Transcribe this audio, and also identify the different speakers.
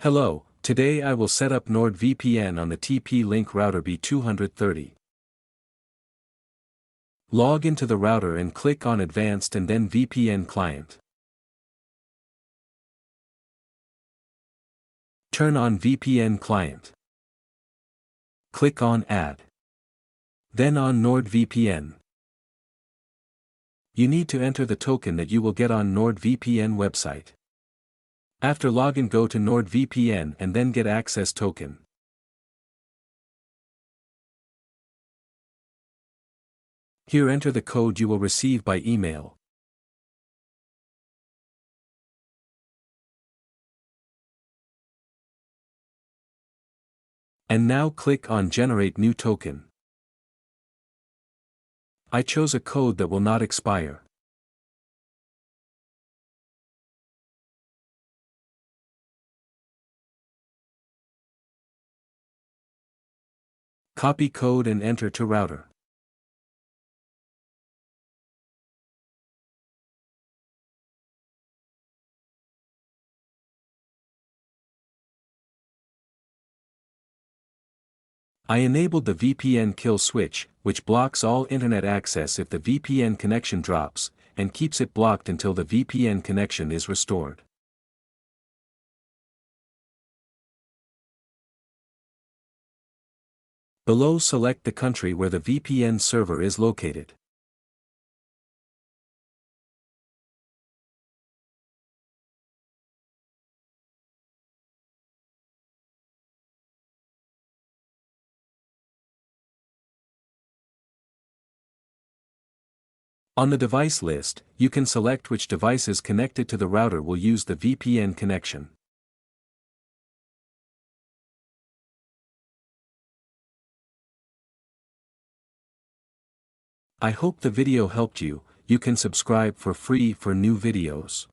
Speaker 1: Hello, today I will set up NordVpn on the Tplink router BE230. Log into the router and click on Advanced and then VPN Client. Turn on VPN Client. Click on Add. Then on NordVPN. You need to enter the token that you will get on NordVPN website. After login, go to NordVPN and then get access token. Here enter the code you will receive by email. And now click on Generate New Token. I chose a code that will not expire. Copy code and enter to router. I enabled the VPN kill switch, which blocks all internet access if the VPN connection drops, and keeps it blocked until the VPN connection is restored. Below, select the country where the VPN server is located. On the device list, you can select which devices connected to the router will use the VPN connection. I hope the video helped you. You can subscribe for free for new videos.